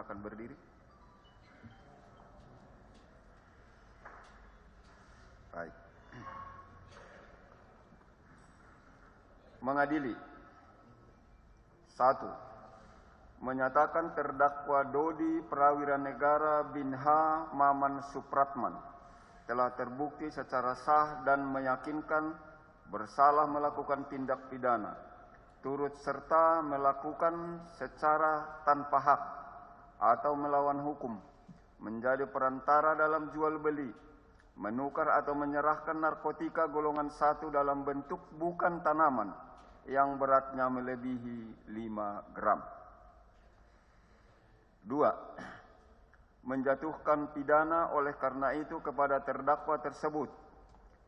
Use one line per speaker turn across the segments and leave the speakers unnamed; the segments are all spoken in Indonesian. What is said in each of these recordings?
silakan berdiri. Baik. Mengadili. 1. Menyatakan terdakwa Dodi Prawira Negara bin H. Maman Supratman telah terbukti secara sah dan meyakinkan bersalah melakukan tindak pidana, turut serta melakukan secara tanpa hak atau melawan hukum, menjadi perantara dalam jual beli, menukar atau menyerahkan narkotika golongan 1 dalam bentuk bukan tanaman yang beratnya melebihi 5 gram. 2. Menjatuhkan pidana oleh karena itu kepada terdakwa tersebut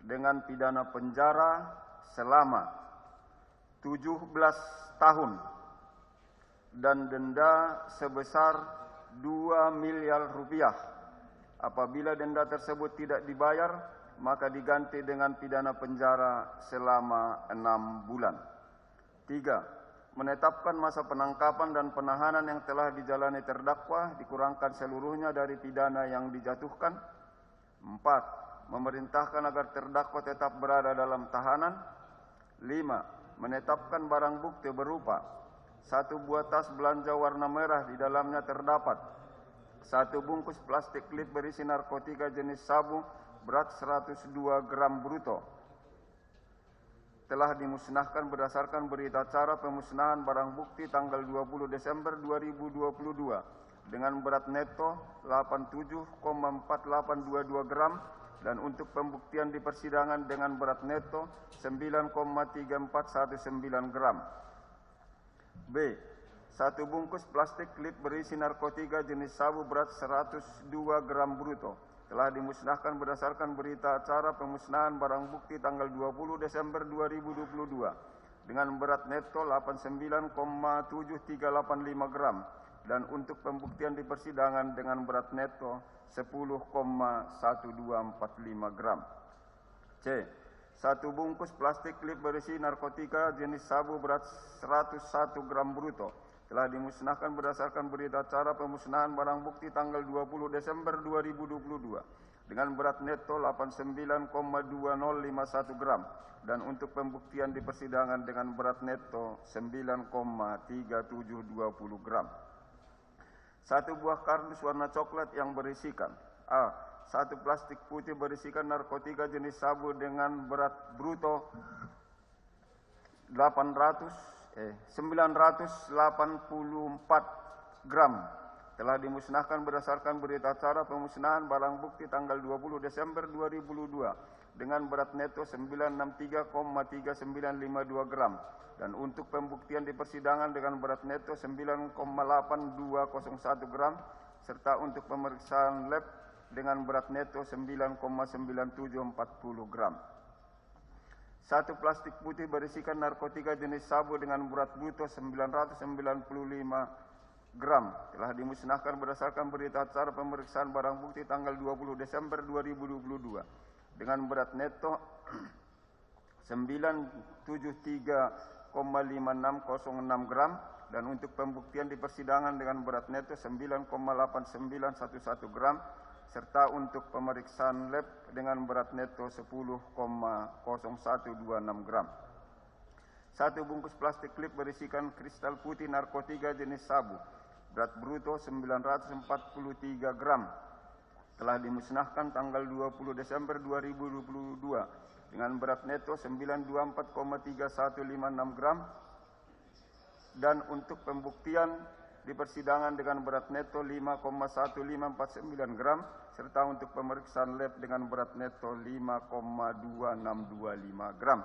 dengan pidana penjara selama 17 tahun dan denda sebesar 2 miliar rupiah. Apabila denda tersebut tidak dibayar, maka diganti dengan pidana penjara selama 6 bulan. 3. Menetapkan masa penangkapan dan penahanan yang telah dijalani terdakwa dikurangkan seluruhnya dari pidana yang dijatuhkan. 4. Memerintahkan agar terdakwa tetap berada dalam tahanan. 5. Menetapkan barang bukti berupa 1 buah tas belanja warna merah, di dalamnya terdapat 1 bungkus plastik klip berisi narkotika jenis sabu berat 102 gram bruto. Telah dimusnahkan berdasarkan berita acara pemusnahan barang bukti tanggal 20 Desember 2022 dengan berat neto 87,4822 gram dan untuk pembuktian di persidangan dengan berat neto 9,3419 gram. B. 1 bungkus plastik klip berisi narkotika jenis sabu berat 102 gram bruto telah dimusnahkan berdasarkan berita acara pemusnahan barang bukti tanggal 20 Desember 2022 dengan berat neto 89,7385 gram dan untuk pembuktian di persidangan dengan berat neto 10,1245 gram. C. 1 bungkus plastik klip berisi narkotika jenis sabu berat 101 gram bruto telah dimusnahkan berdasarkan berita acara pemusnahan barang bukti tanggal 20 Desember 2022 dengan berat neto 89,2051 gram dan untuk pembuktian di persidangan dengan berat neto 9,3720 gram. 1 buah kardus warna coklat yang berisikan A. 1 plastik putih berisikan narkotika jenis sabu dengan berat bruto 984 gram telah dimusnahkan berdasarkan berita acara pemusnahan barang bukti tanggal 20 Desember 2022 dengan berat neto 963,3952 gram dan untuk pembuktian di persidangan dengan berat neto 9,8201 gram serta untuk pemeriksaan lab dengan berat neto 9,9740 gram. 1 plastik putih berisikan narkotika jenis sabu dengan berat bruto 995 gram telah dimusnahkan berdasarkan berita acara pemeriksaan barang bukti tanggal 20 Desember 2022 dengan berat neto 973,5606 gram dan untuk pembuktian di persidangan dengan berat neto 9,8911 gram serta untuk pemeriksaan lab dengan berat neto 10,0126 gram. 1 bungkus plastik klip berisikan kristal putih narkotika jenis sabu, berat bruto 943 gram, telah dimusnahkan tanggal 20 Desember 2022 dengan berat neto 924,3156 gram dan untuk pembuktian di persidangan dengan berat neto 5,1549 gram serta untuk pemeriksaan lab dengan berat neto 5,2625 gram.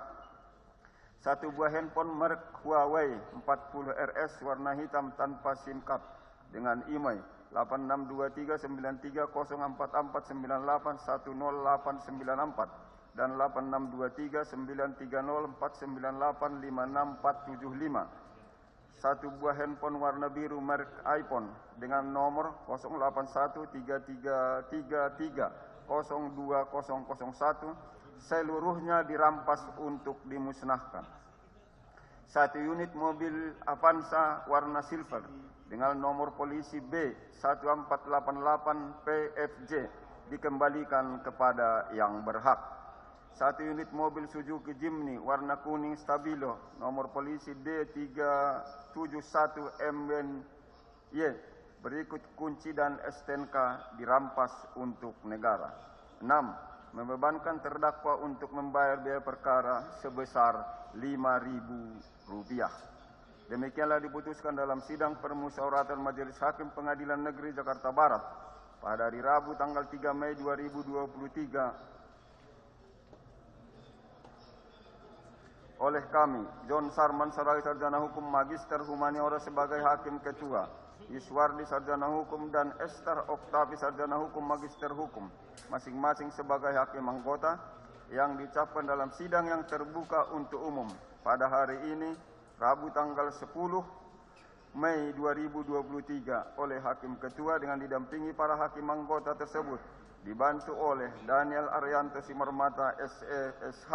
1 buah handphone merek Huawei 40 RS warna hitam tanpa SIM card dengan IMEI 8623930449810894 dan 86239304985675. 1 buah handphone warna biru merek iPhone dengan nomor 081333302001 seluruhnya dirampas untuk dimusnahkan. 1 unit mobil Avanza warna silver dengan nomor polisi B1488 PFJ dikembalikan kepada yang berhak. 1 unit mobil Suzuki Jimny warna kuning stabilo nomor polisi D371 MNY berikut kunci dan STNK dirampas untuk negara. 6. Membebankan terdakwa untuk membayar biaya perkara sebesar Rp5.000. Demikianlah diputuskan dalam sidang permusyawaratan Majelis Hakim Pengadilan Negeri Jakarta Barat pada hari Rabu tanggal 3 Mei 2023 oleh kami, John Sarman Sarai Sarjana Hukum Magister Humaniora sebagai Hakim Ketua, Yuswardi Sarjana Hukum dan Esther Oktavi Sarjana Hukum Magister Hukum, masing-masing sebagai Hakim Anggota, yang diucapkan dalam sidang yang terbuka untuk umum pada hari ini, Rabu tanggal 10 Mei 2023 oleh Hakim Ketua dengan didampingi para Hakim Anggota tersebut, dibantu oleh Daniel Arianto Simarmata SESH,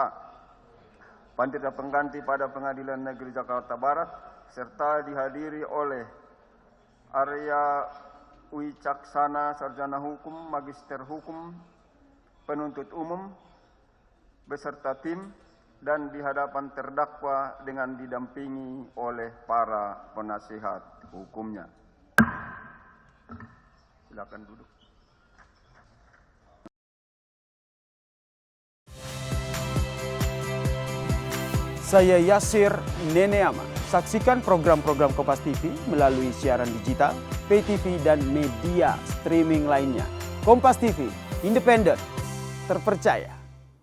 Pandita Pengganti pada Pengadilan Negeri Jakarta Barat, serta dihadiri oleh Arya Wicaksana Sarjana Hukum, Magister Hukum, Penuntut Umum, beserta tim, dan di hadapan terdakwa dengan didampingi oleh para penasihat hukumnya. Silakan duduk.
Saya Yasir Neneama. Saksikan program-program Kompas TV melalui siaran digital, pay TV, dan media streaming lainnya. Kompas TV, independen, terpercaya.